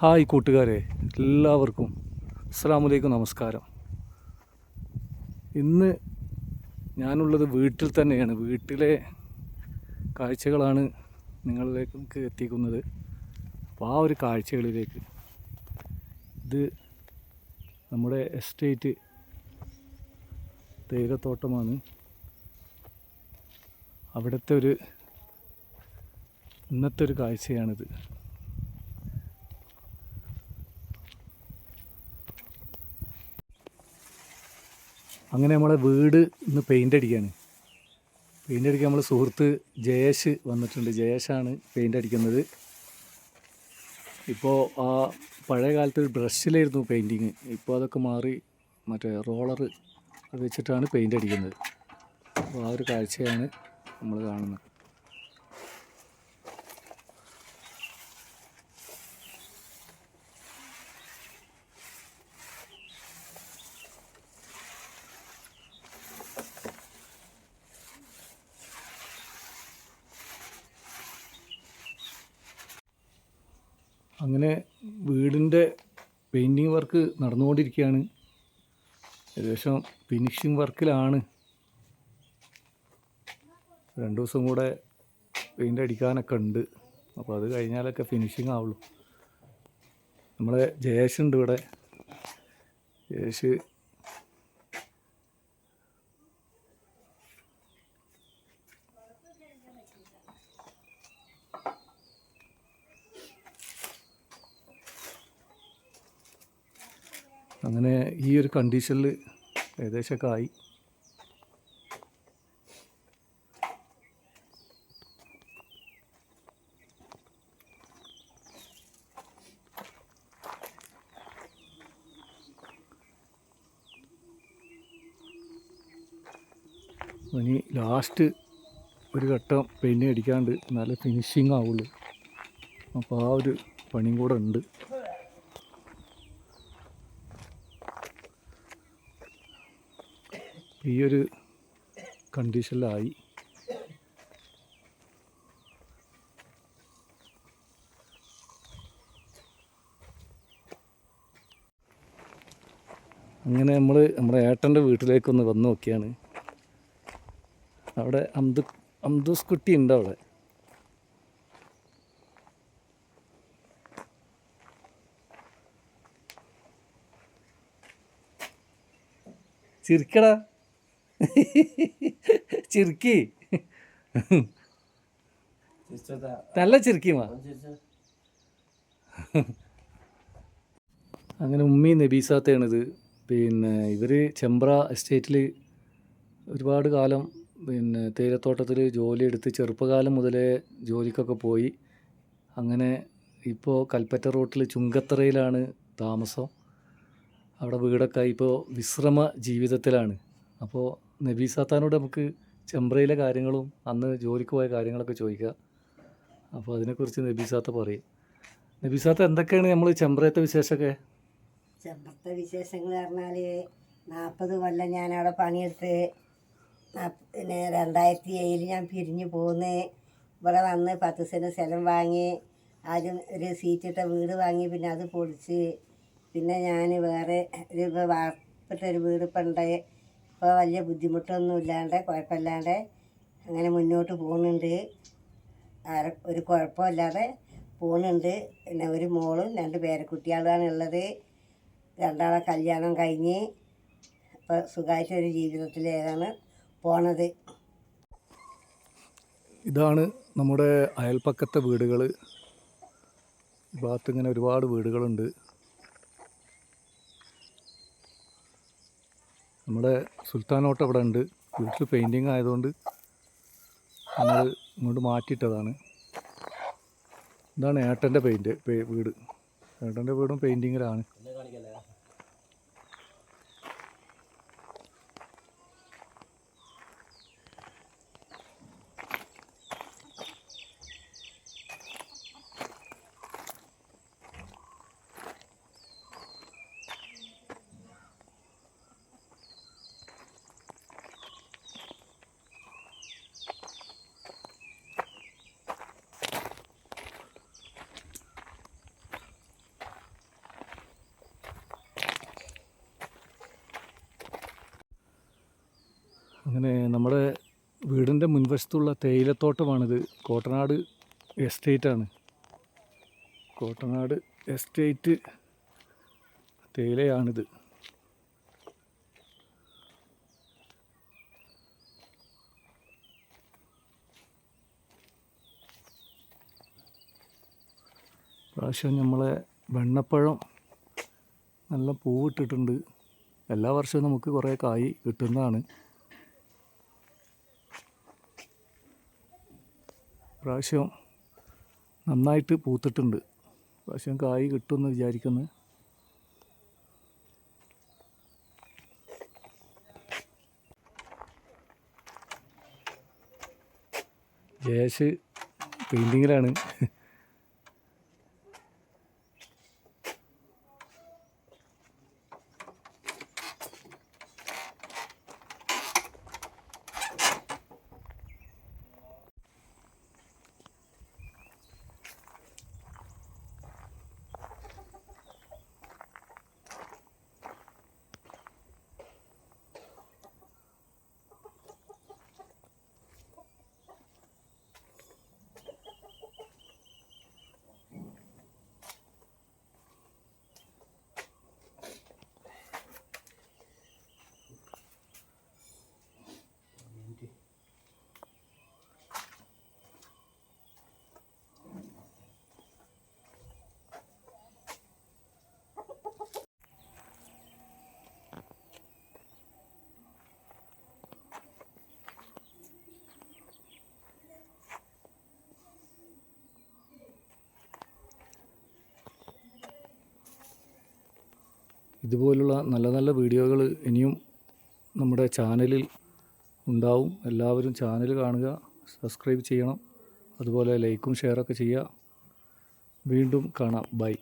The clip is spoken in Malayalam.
ഹായ് കൂട്ടുകാരെ, എല്ലാവർക്കും അസ്സലാമു നമസ്കാരം. ഇന്ന് ഞാനുള്ളത് വീട്ടിൽ തന്നെയാണ്. വീട്ടിലെ കാഴ്ചകളാണ് നിങ്ങളിലേക്ക് എത്തിക്കുന്നത്. അപ്പോൾ ആ ഒരു കാഴ്ചകളിലേക്ക്, ഇത് നമ്മുടെ എസ്റ്റേറ്റ് തേയിലത്തോട്ടമാണ്. അവിടുത്തെ ഇന്നത്തെ ഒരു കാഴ്ചയാണിത്. അങ്ങനെ നമ്മളെ വീട് ഇന്ന് പെയിൻ്റ് അടിക്കുകയാണ്. പെയിൻ്റ് അടിക്കാൻ നമ്മളെ സുഹൃത്ത് ജയേഷ് വന്നിട്ടുണ്ട്. ജയേഷാണ് പെയിൻ്റ് അടിക്കുന്നത്. ഇപ്പോൾ ആ പഴയ കാലത്ത് ബ്രഷിലായിരുന്നു പെയിൻറ്റിങ്. ഇപ്പോൾ അതൊക്കെ മാറി മറ്റേ റോളർ വെച്ചിട്ടാണ് പെയിൻ്റ് അടിക്കുന്നത്. അപ്പോൾ ആ ഒരു കാഴ്ചയാണ് നമ്മൾ കാണുന്നത്. അങ്ങനെ വീടിൻ്റെ പെയിൻറ്റിങ് വർക്ക് നടന്നുകൊണ്ടിരിക്കുകയാണ്. ഏകദേശം ഫിനിഷിങ് വർക്കിലാണ്. 2 ദിവസം കൂടെ പെയിൻ്റ് അടിക്കാനൊക്കെ ഉണ്ട്. അപ്പോൾ അത് കഴിഞ്ഞാലൊക്കെ ഫിനിഷിങ് ആവുള്ളൂ. നമ്മളെ ജയേഷ് ഉണ്ട് ഇവിടെ. ജയേഷ് അങ്ങനെ ഈ ഒരു കണ്ടീഷനിൽ ഏകദേശമൊക്കെ ആയി. ഇനി ലാസ്റ്റ് ഒരു ഘട്ടം പെയിൻ്റ് അടിക്കാണ്ട് നല്ല ഫിനിഷിങ് ആവുള്ളൂ. അപ്പോൾ ആ ഒരു പണിയും കൂടെ ഉണ്ട്. ഈ ഒരു കണ്ടീഷനിലായി. അങ്ങനെ നമ്മുടെ ഏട്ടൻ്റെ വീട്ടിലേക്കൊന്ന് വന്ന് നോക്കിയാണ്. അവിടെ അംദൂസ് കുട്ടി ഉണ്ട്. അവിടെ ചിരിക്കടാ, ചിരിക്കി, നല്ല ചിരിക്കുമാ. അങ്ങനെ ഉമ്മി നബീസാത്തയാണിത്. പിന്നെ ഇവർ ചെമ്പ്ര എസ്റ്റേറ്റിൽ ഒരുപാട് കാലം തേയിലത്തോട്ടത്തിൽ ജോലിയെടുത്ത് ചെറുപ്പകാലം മുതലേ ജോലിക്കൊക്കെ പോയി. അങ്ങനെ ഇപ്പോൾ കൽപ്പറ്റ റോട്ടിൽ ചുങ്കത്തറയിലാണ് താമസം. അവിടെ വീടൊക്കെ ആയി ഇപ്പോൾ വിശ്രമ ജീവിതത്തിലാണ്. അപ്പോൾ നബീസാത്താനോട് നമുക്ക് ചെമ്പ്രയിലെ കാര്യങ്ങളും അന്ന് ജോലിക്ക് പോയ കാര്യങ്ങളൊക്കെ ചോദിക്കുക. അപ്പോൾ അതിനെക്കുറിച്ച് നബീസാത്ത പറയും. നബീസാത്ത, എന്തൊക്കെയാണ് നമ്മൾ ചെമ്പ്രയത്തെ വിശേഷമൊക്കെ? ചെമ്പ്രത്തെ വിശേഷങ്ങൾ പറഞ്ഞാൽ 40 കൊല്ലം ഞാനവിടെ പണിയെടുത്ത്. പിന്നെ 2007 ഞാൻ പിരിഞ്ഞു പോന്ന്. ഇവിടെ വന്ന് 10 സെൻറ്റ് സ്ഥലം വാങ്ങി. ആദ്യം ഒരു സീറ്റിട്ട വീട് വാങ്ങി. പിന്നെ അത് പൊളിച്ച്. പിന്നെ ഞാൻ വേറെ ഒരു വാർപ്പിട്ടൊരു വീട് ഇപ്പം ഉണ്ട്. ഇപ്പോൾ വലിയ ബുദ്ധിമുട്ടൊന്നും ഇല്ലാണ്ട്, കുഴപ്പമില്ലാണ്ട് അങ്ങനെ മുന്നോട്ട് പോകുന്നുണ്ട്. ഒരു കുഴപ്പമില്ലാതെ പോകുന്നുണ്ട്. പിന്നെ ഒരു മോളും 2 പേരക്കുട്ടികളാണ് ഉള്ളത്. 2 കല്യാണം കഴിഞ്ഞ് ഇപ്പോൾ സുഖമായിട്ടൊരു ജീവിതത്തിലേക്കാണ് പോണത്. ഇതാണ് നമ്മുടെ അയൽപ്പക്കത്തെ വീടുകൾ. ഈ ഭാഗത്ത് ഇങ്ങനെ ഒരുപാട് വീടുകളുണ്ട്. നമ്മുടെ സുൽത്താനോട്ട് അവിടെ ഉണ്ട്. വീട്ടിൽ പെയിൻറ്റിങ് ആയതുകൊണ്ട് നമ്മൾ ഇങ്ങോട്ട് മാറ്റിയിട്ടതാണ്. ഇതാണ് ഏട്ടൻ്റെ വീട്. ഏട്ടൻ്റെ വീടും പെയിൻറ്റിങ്ങിലാണ്. അങ്ങനെ നമ്മുടെ വീടിൻ്റെ മുൻവശത്തുള്ള തേയിലത്തോട്ടമാണിത്. കോട്ടനാട് എസ്റ്റേറ്റാണ്. കോട്ടനാട് എസ്റ്റേറ്റ് തേയിലയാണിത്. പ്രാവശ്യം നമ്മളെ വെണ്ണപ്പഴം നല്ല പൂവിട്ടിട്ടുണ്ട്. എല്ലാ വർഷവും നമുക്ക് കുറേ കായ് കിട്ടുന്നതാണ്. പ്രാവശ്യം നന്നായിട്ട് പൂത്തിട്ടുണ്ട്. പ്രാവശ്യം കായ് കിട്ടുമെന്ന് വിചാരിക്കുന്നു. ജയേഷ് പെയിൻറ്റിങ്ങിലാണ്. ഇതുപോലുള്ള നല്ല നല്ല വീഡിയോകൾ ഇനിയും നമ്മുടെ ചാനലിൽ ഉണ്ടാവും. എല്ലാവരും ചാനൽ കാണുക, സബ്സ്ക്രൈബ് ചെയ്യണം. അതുപോലെ ലൈക്കും ഷെയറൊക്കെ ചെയ്യുക. വീണ്ടും കാണാം. ബൈ.